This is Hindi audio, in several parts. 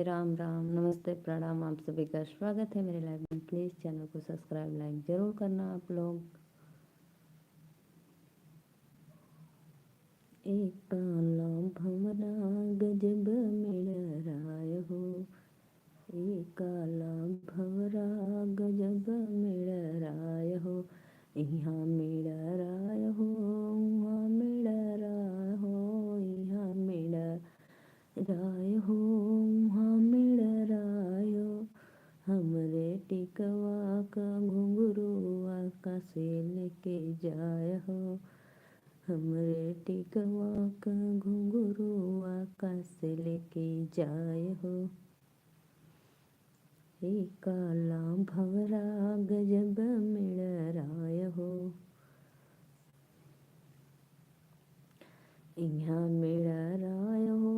राम राम, नमस्ते, प्रणाम। आप सभी का स्वागत है मेरे लाइव में। प्लीज़ चैनल को सब्सक्राइब लाइक जरूर करना आप लोग। एक काला भंवरा गजब मिल राय हो, एक काला भंवरा गजब मिल राय हो, यहाँ मिल राय हो, वहाँ मिल राय हो, यहाँ मिल राय हो, वहाँ मिल राय हो। हमरे टिकवा का घुंघरुआ कासे लेके जाय हो, हमरे टिकवा का घुंघरुआ कासे लेके जाय हो। एक काला भंवरा गजब मिल राय हो, यहाँ मिल राय हो,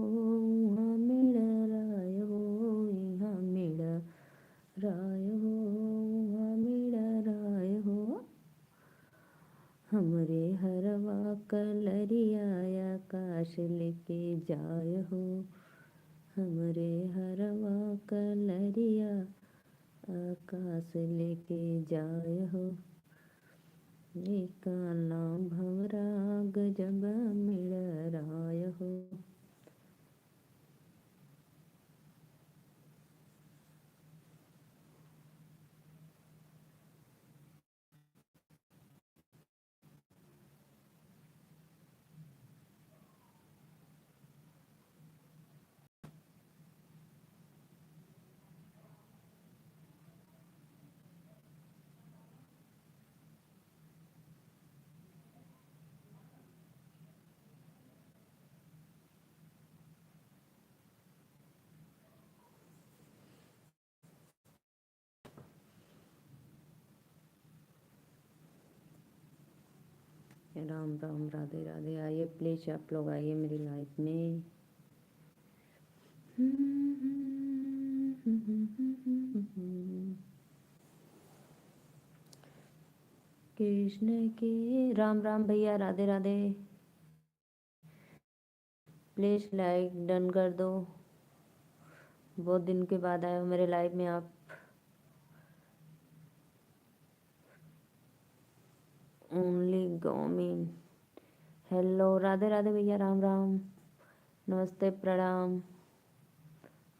वहाँ मिल राय हो, यहाँ मिल राय हो, वहाँ मिल राय हो। हमरे हरवा कलरिया आकाश लेके जाय हो, हमरे हरवा कलरिया आकाश लेके जाय हो। एक काला भंवरा गजब मिल राय हो। राम राम, राधे राधे। आइए प्लीज आप लोग आइए मेरी लाइफ में। कृष्ण के राम राम भैया, Radhe Radhe. Please like done कर दो। बहुत दिन के बाद आए हो मेरे लाइव में आप। ओनली गोमिन। हेलो, राधे राधे भैया, राम राम, नमस्ते, प्रणाम।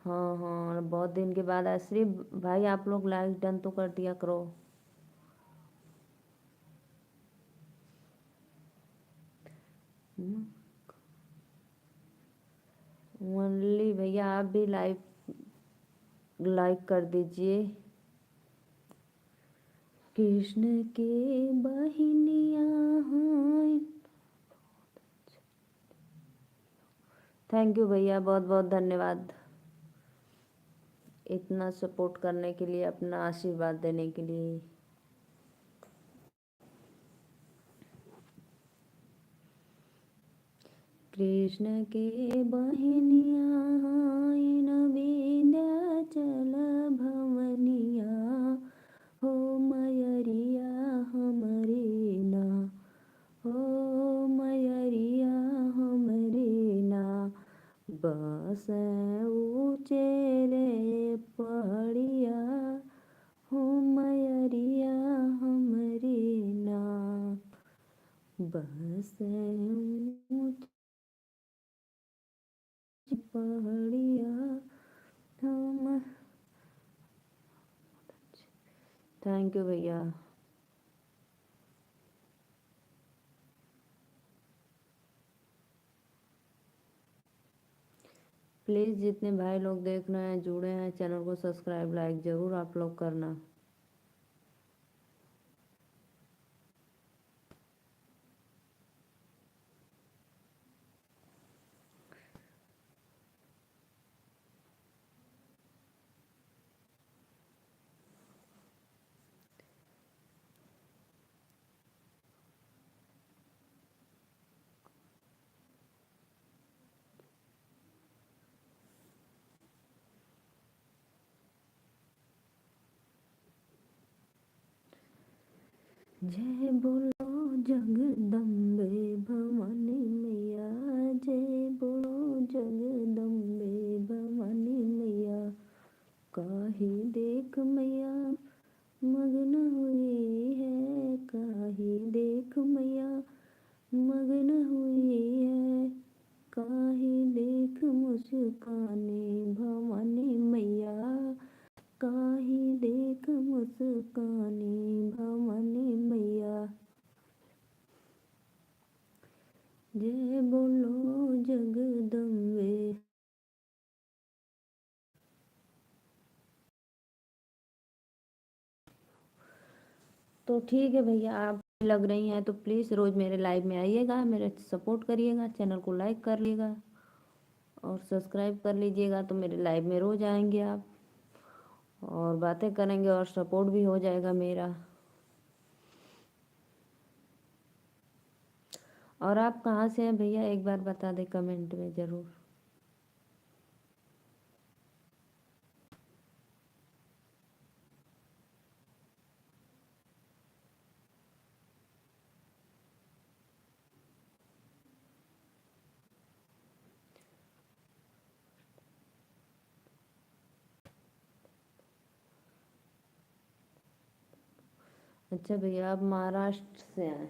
हाँ हाँ, बहुत दिन के बाद आए। श्री भाई आप लोग लाइक डन तो कर दिया करो। ओनली भैया आप भी लाइक कर दीजिए। कृष्ण के बहिनिया हैं। थैंक यू भैया, बहुत बहुत धन्यवाद इतना सपोर्ट करने के लिए, अपना आशीर्वाद देने के लिए। कृष्ण के बहिनिया हैं विंध्याचल भवनिया, हो मयरिया हमरे ना, हो मयरिया हमरे ना। बस ऊँचे रे पहाड़िया, हो मयरिया हमरे ना। बस ऊँचे पहाड़िया हम। थैंक यू भैया। प्लीज़ जितने भाई लोग देख रहे हैं, जुड़े हैं, चैनल को सब्सक्राइब लाइक ज़रूर आप लोग करना। जय बोलो जगदम्बे भवानी मैया, जय बोलो जगदम्बे भवानी मैया। काही देख मैया मगन हुई है, काही देख मैया मगन हुई है, काही देख मुस्काने भवानी मैया, काही देख मुस्काने भवानी मैया। जय बोलो जगदम्बे। तो ठीक है भैया, आप लग रही हैं तो प्लीज़ रोज़ मेरे लाइव में आइएगा, मेरे सपोर्ट करिएगा, चैनल को लाइक कर लीजिएगा और सब्सक्राइब कर लीजिएगा, तो मेरे लाइव में रोज़ आएंगे आप और बातें करेंगे और सपोर्ट भी हो जाएगा मेरा। और आप कहाँ से हैं भैया, एक बार बता दें कमेंट में ज़रूर। अच्छा भैया, आप महाराष्ट्र से हैं?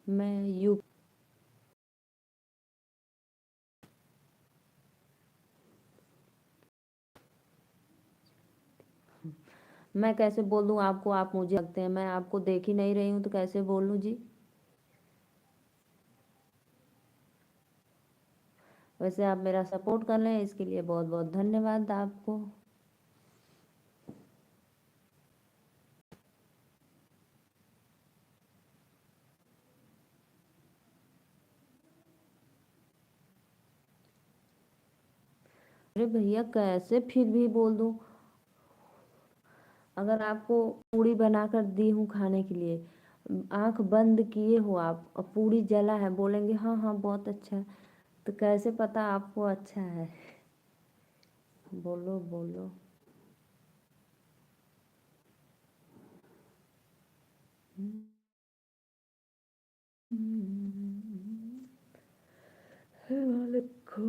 मैं यू मैं कैसे बोल दूँ आपको, आप मुझे लगते हैं, मैं आपको देख ही नहीं रही हूँ तो कैसे बोल लूँ जी। वैसे आप मेरा सपोर्ट कर रहे हैं, इसके लिए बहुत बहुत धन्यवाद आपको। अरे भैया कैसे फिर भी बोल दूँ, अगर आपको पूड़ी बनाकर दी हूँ खाने के लिए, आंख बंद किए हो आप और पूड़ी जला है, बोलेंगे हाँ हाँ बहुत अच्छा है, तो कैसे पता आपको अच्छा है? बोलो बोलो। हे मालिक को।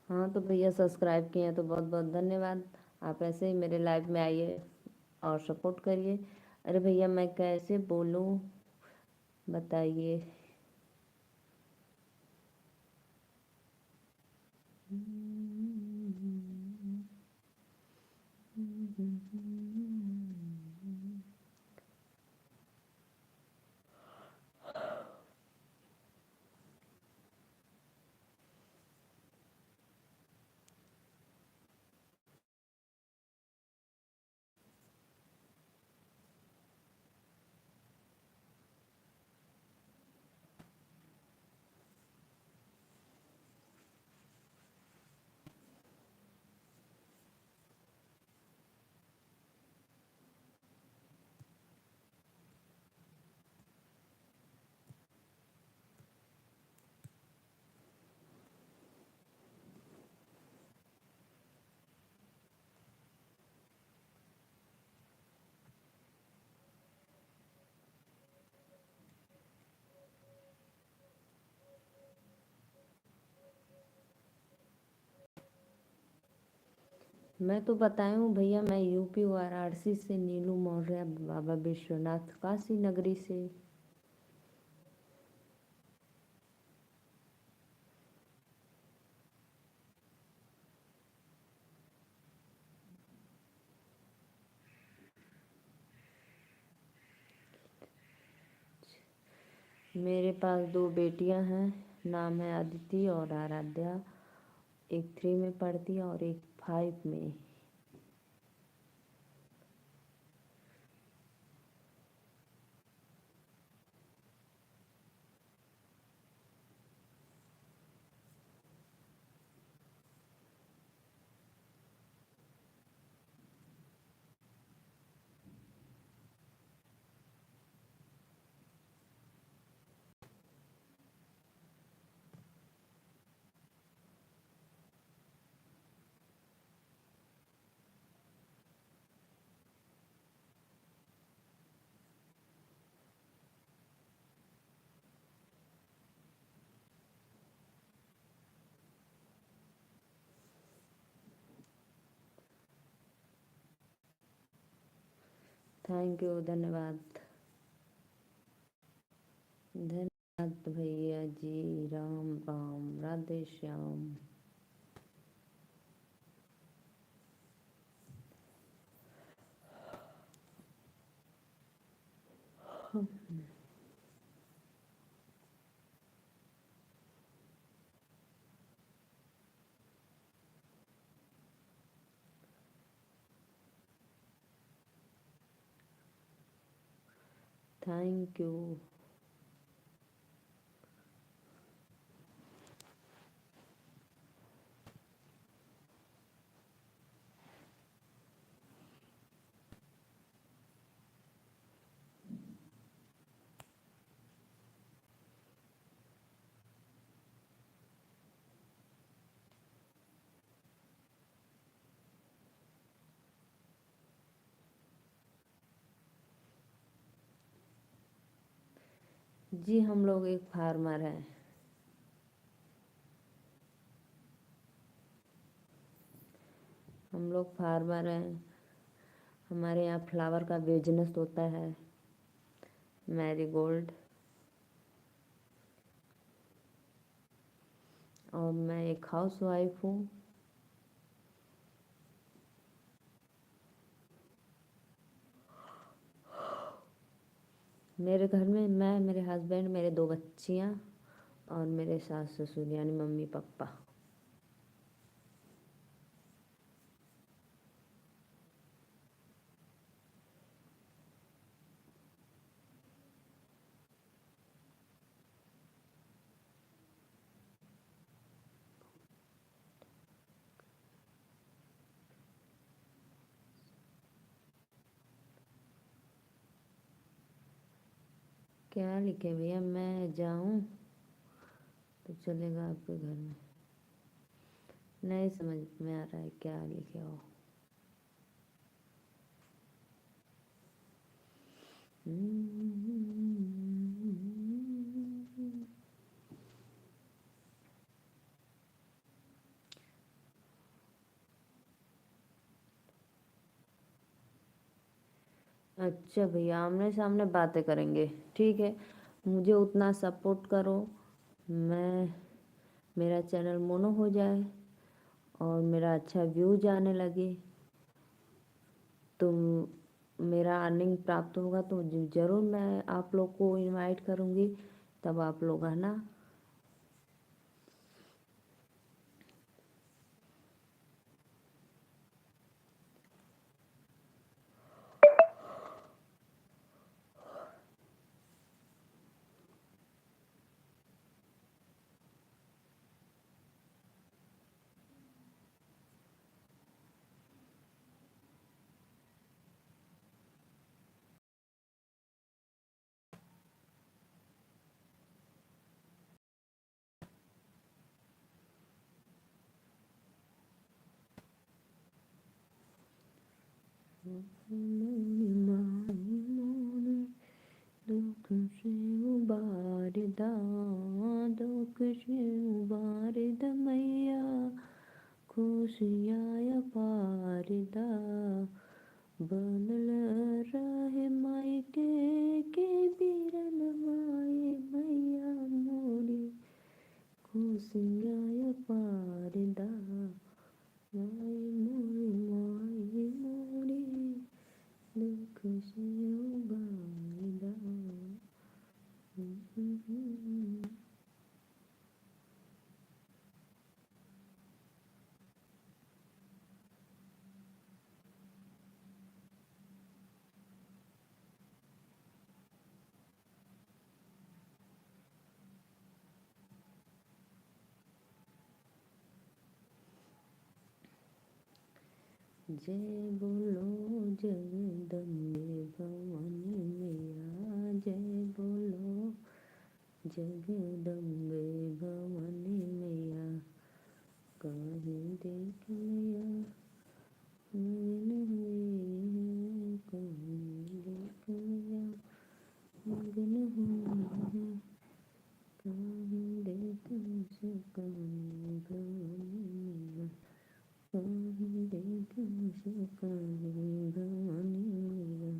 हाँ तो भैया सब्सक्राइब किए हैं तो बहुत बहुत धन्यवाद। आप ऐसे ही मेरे लाइव में आइए और सपोर्ट करिए। अरे भैया मैं कैसे बोलूँ, बताइए। मैं तो बताई हूँ भैया, मैं यूपी वाराणसी से नीलू मौर्य, बाबा विश्वनाथ काशी नगरी से। मेरे पास 2 बेटियां हैं, नाम है अदिति और आराध्या। एक 3 में पढ़ती है और एक 5 में। थैंक यू, धन्यवाद। धन्यवाद भैया जी, राम राम, राधे श्याम। Thank you. जी हम लोग एक फार्मर हैं। हम लोग फार्मर हैं। हमारे यहाँ फ्लावर का बिजनेस होता है, मैरीगोल्ड। और मैं एक हाउस वाइफ हूँ। मेरे घर में मैं, मेरे हस्बैंड, मेरे 2 बच्चियाँ और मेरे सास ससुर यानी मम्मी पापा। क्या लिखे भैया, मैं जाऊँ तो चलेगा आपके घर में? नहीं समझ में आ रहा है क्या लिखे हो। अच्छा भैया, आमने सामने बातें करेंगे, ठीक है। मुझे उतना सपोर्ट करो, मैं, मेरा चैनल मोनो हो जाए और मेरा अच्छा व्यूज आने लगे, तो मेरा अर्निंग प्राप्त होगा तो ज़रूर मैं आप लोग को इनवाइट करूँगी। तब आप लोग आना। दुख से उबार दा, दुख से उबार द मैया, खुशियाँ अपार वारदा बनल रहे मायके के बिरन माए मैया मोरी खुशियाँ पारदा माए मोरी दुख से उबारदा। जय बोलो जगदम्बे भवानी मैया, जय बोलो जगदम्बे भवानी मैया, कहीं देख मैया मगन हुई है, कहीं देख मैया मगन हुई है, कहीं देख मुस्कान भवानी मैया, कहीं देख मुस्कान भवानी मैया।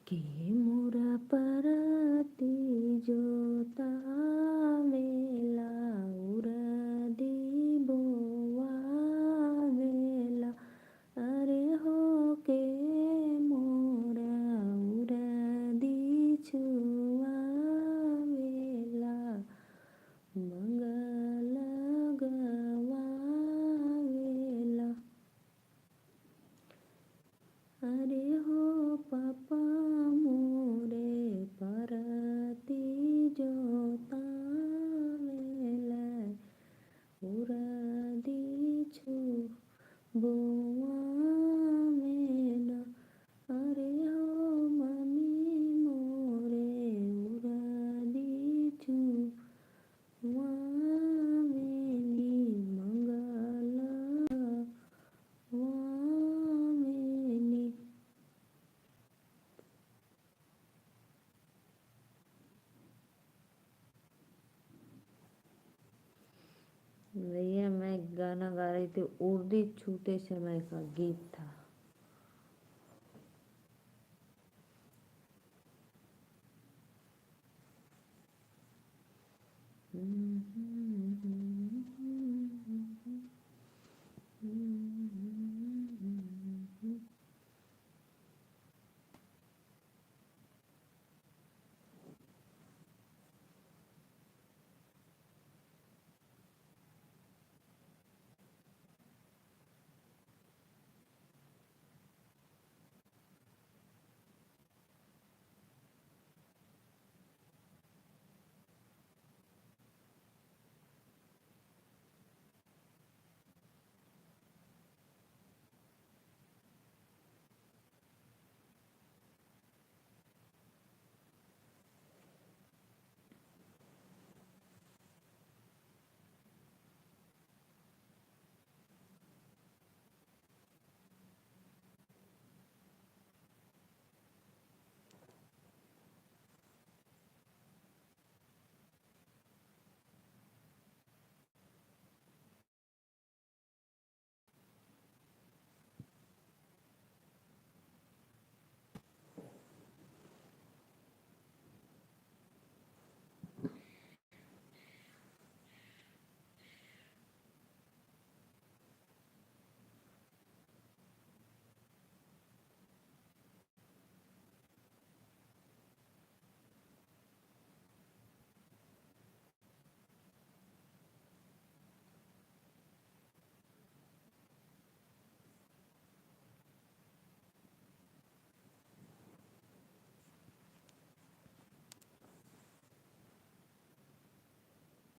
के मोरा परती जोता वेला उरदी बोवा वेला, अरे हो के मोरा उरदी छुआ वेला, मंगल गवा वेला, अरे हो पापा मोरे परती जोता वेला उरदी छु बोआ वेला, अरे हो मम्मी मोरे उरदी छु वावेली, मंगल वावेली। भैया मैं गाना गा रही थी, उर्दी छूते समय का गीत था।